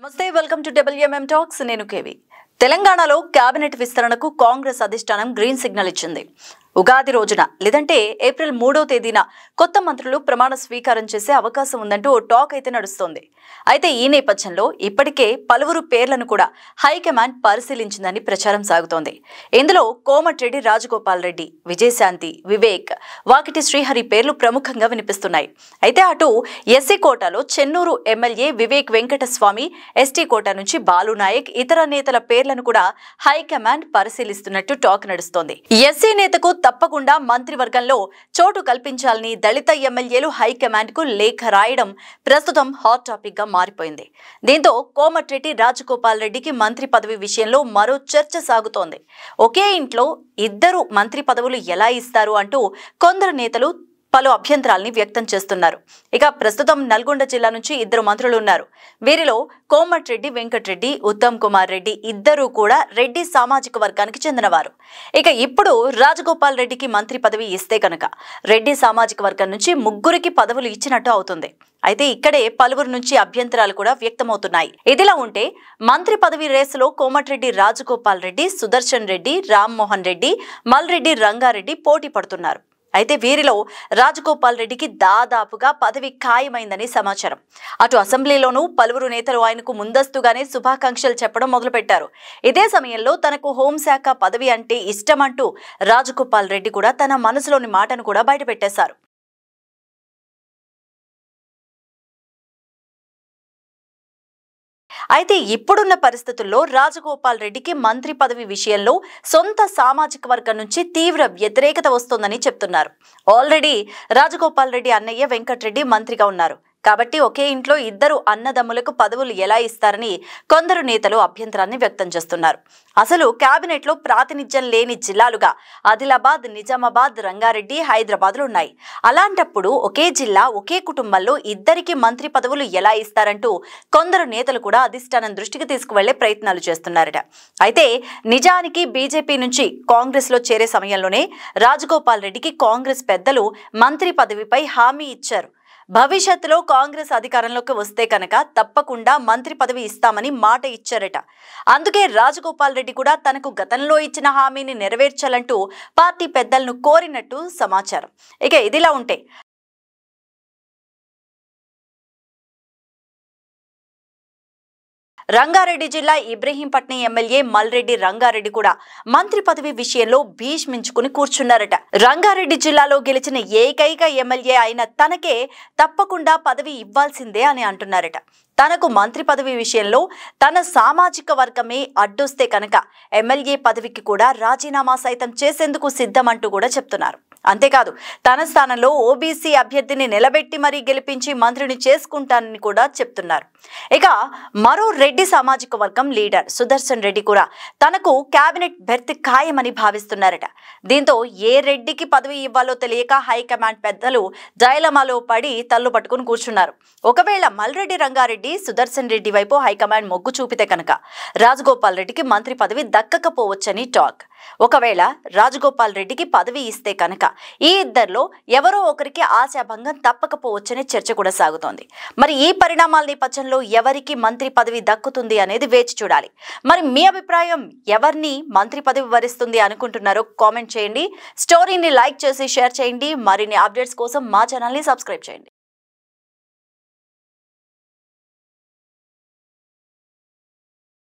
నమస్తే welcome to WMM talks నేను KV తెలంగాణలో కేబినెట్ విస్తరణకు కాంగ్రెస్ అధిష్టానం గ్రీన్ సిగ్నల్ ఇచ్చింది. ఉగాది రోజున లేదంటే ఏప్రిల్ 3వ తేదీన కొత్త మంత్రులు ప్రమాణ స్వీకారం చేసే అవకాశం ఉందంటూ టాక్ అయితే నడుస్తోంది. అయితే ఈ నేపథ్యంలో ఇప్పటికే పలువురు పేర్లను కూడా హైకమాండ్ పరిశీలించిందని ప్రచారం సాగుతోంది. ఇందులో కోమటిరెడ్డి రాజగోపాల్ రెడ్డి, విజయశాంతి, వివేక్, వాకిటి శ్రీహరి పేర్లు ప్రముఖంగా వినిపిస్తున్నాయి. అయితే అటు ఎస్సీ కోటాలో Chennur MLA Vivek Venkataswamy, ST quota నుంచి బాలు నాయక్, ఇతర నేతల పేర్లను కూడా హైకమాండ్ పరిశీలిస్తున్నట్టు టాక్ నడుస్తోంది. ఎస్సీ నేతకు తప్పకుండా మంత్రివర్గంలో చోటు కల్పించాలని దళిత ఎమ్మెల్యేలు హైకమాండ్ కు లేఖ రాయడం ప్రస్తుతం హాట్ టాపిక్ గా మారిపోయింది. దీంతో కోమటిరెడ్డి రాజగోపాల్ రెడ్డికి మంత్రి పదవి విషయంలో మరో చర్చ సాగుతోంది. ఒకే ఇంట్లో ఇద్దరు మంత్రి పదవులు ఎలా ఇస్తారు అంటూ కొందరు నేతలు పలు అభ్యంతరాల్ని వ్యక్తం చేస్తున్నారు. ఇక ప్రస్తుతం నల్గొండ జిల్లా నుంచి ఇద్దరు మంత్రులు ఉన్నారు. వీరిలో కోమటిరెడ్డి వెంకటరెడ్డి, ఉత్తమ్ కుమార్ రెడ్డి ఇద్దరూ కూడా రెడ్డి సామాజిక వర్గానికి చెందినవారు. ఇక ఇప్పుడు రాజగోపాల్ రెడ్డికి మంత్రి పదవి ఇస్తే కనుక రెడ్డి సామాజిక వర్గం నుంచి ముగ్గురికి పదవులు ఇచ్చినట్టు అవుతుంది. అయితే ఇక్కడే పలువురు నుంచి అభ్యంతరాలు కూడా వ్యక్తమవుతున్నాయి. ఇదిలా ఉంటే మంత్రి పదవి రేసులో కోమటిరెడ్డి రాజగోపాల్ రెడ్డి, సుదర్శన్ రెడ్డి, రామ్మోహన్ రెడ్డి, మల్రెడ్డి రంగారెడ్డి పోటీ పడుతున్నారు. అయితే వీరిలో రాజగోపాల్ రెడ్డికి దాదాపుగా పదవి ఖాయమైందని సమాచారం. అటు అసెంబ్లీలోనూ పలువురు నేతలు ఆయనకు ముందస్తుగానే శుభాకాంక్షలు చెప్పడం మొదలుపెట్టారు. ఇదే సమయంలో తనకు హోంశాఖ పదవి అంటే ఇష్టమంటూ రాజగోపాల్ రెడ్డి కూడా తన మనసులోని మాటను కూడా బయటపెట్టేశారు. అయితే ఇప్పుడున్న పరిస్థితుల్లో రాజగోపాల్ రెడ్డికి మంత్రి పదవి విషయంలో సొంత సామాజిక వర్గం నుంచి తీవ్ర వ్యతిరేకత వస్తోందని చెప్తున్నారు. ఆల్రెడీ రాజగోపాల్ రెడ్డి అన్నయ్య వెంకటరెడ్డి మంత్రిగా ఉన్నారు. కాబట్టి ఒకే ఇంట్లో ఇద్దరు అన్నదమ్ములకు పదవులు ఎలా ఇస్తారని కొందరు నేతలు అభ్యంతరాన్ని వ్యక్తం చేస్తున్నారు. అసలు కేబినెట్ లో ప్రాతినిధ్యం లేని జిల్లాలుగా ఆదిలాబాద్, నిజామాబాద్, రంగారెడ్డి, హైదరాబాద్లు ఉన్నాయి. అలాంటప్పుడు ఒకే జిల్లా, ఒకే కుటుంబంలో ఇద్దరికి మంత్రి పదవులు ఎలా ఇస్తారంటూ కొందరు నేతలు కూడా అధిష్టానం దృష్టికి తీసుకువెళ్లే ప్రయత్నాలు చేస్తున్నారట. అయితే నిజానికి బీజేపీ నుంచి కాంగ్రెస్ లో చేరే సమయంలోనే రాజగోపాల్ రెడ్డికి కాంగ్రెస్ పెద్దలు మంత్రి పదవిపై హామీ ఇచ్చారు. భవిష్యత్తులో కాంగ్రెస్ అధికారంలోకి వస్తే కనుక తప్పకుండా మంత్రి పదవి ఇస్తామని మాట ఇచ్చారట. అందుకే రాజగోపాల్ రెడ్డి కూడా తనకు గతంలో ఇచ్చిన హామీని నెరవేర్చాలంటూ పార్టీ పెద్దలను కోరినట్టు సమాచారం. ఇక ఇదిలా ఉంటే రంగారెడ్డి జిల్లా ఇబ్రహీంపట్నం ఎమ్మెల్యే మల్రెడ్డి రంగారెడ్డి కూడా మంత్రి పదవి విషయంలో భీష్మించుకుని కూర్చున్నారట. రంగారెడ్డి జిల్లాలో గెలిచిన ఏకైక ఎమ్మెల్యే అయిన తనకే తప్పకుండా పదవి ఇవ్వాల్సిందే అని అంటున్నారట. తనకు మంత్రి పదవి విషయంలో తన సామాజిక వర్గమే అడ్డొస్తే కనుక ఎమ్మెల్యే పదవికి కూడా రాజీనామా సైతం చేసేందుకు సిద్ధమంటూ కూడా చెప్తున్నారు. అంతేకాదు తన స్థానంలో ఓబీసీ అభ్యర్థిని నిలబెట్టి మరీ గెలిపించి మంత్రిని చేసుకుంటానని కూడా చెప్తున్నారు. ఇక మరో రెడ్డి సామాజిక వర్గం లీడర్ సుదర్శన్ రెడ్డి కూడా తనకు కేబినెట్ బెర్త్ ఖాయమని భావిస్తున్నారట. దీంతో ఏ రెడ్డికి పదవి ఇవ్వాలో తెలియక హైకమాండ్ పెద్దలు డైలమాలో పడి తల్లు పట్టుకుని కూర్చున్నారు. ఒకవేళ మల్రెడ్డి రంగారెడ్డి, సుదర్శన్ రెడ్డి వైపు హైకమాండ్ మొగ్గు చూపితే కనుక రాజగోపాల్ రెడ్డికి మంత్రి పదవి దక్కకపోవచ్చని టాక్. ఒకవేళ రాజగోపాల్ రెడ్డికి పదవి ఇస్తే కనుక ఈ ఇద్దరిలో ఎవరో ఒకరికి ఆశాభంగం తప్పకపోవచ్చనే చర్చ కూడా సాగుతోంది. మరి ఈ పరిణామాల నేపథ్యంలో ఎవరికి మంత్రి పదవి దక్కుతుంది అనేది వేచి చూడాలి. మరి మీ అభిప్రాయం ఎవరిని మంత్రి పదవి వరిస్తుంది అనుకుంటున్నారో కామెంట్ చేయండి. స్టోరీని లైక్ చేసి షేర్ చేయండి. మరిన్ని అప్డేట్స్ కోసం మా ఛానల్ని సబ్స్క్రైబ్ చేయండి.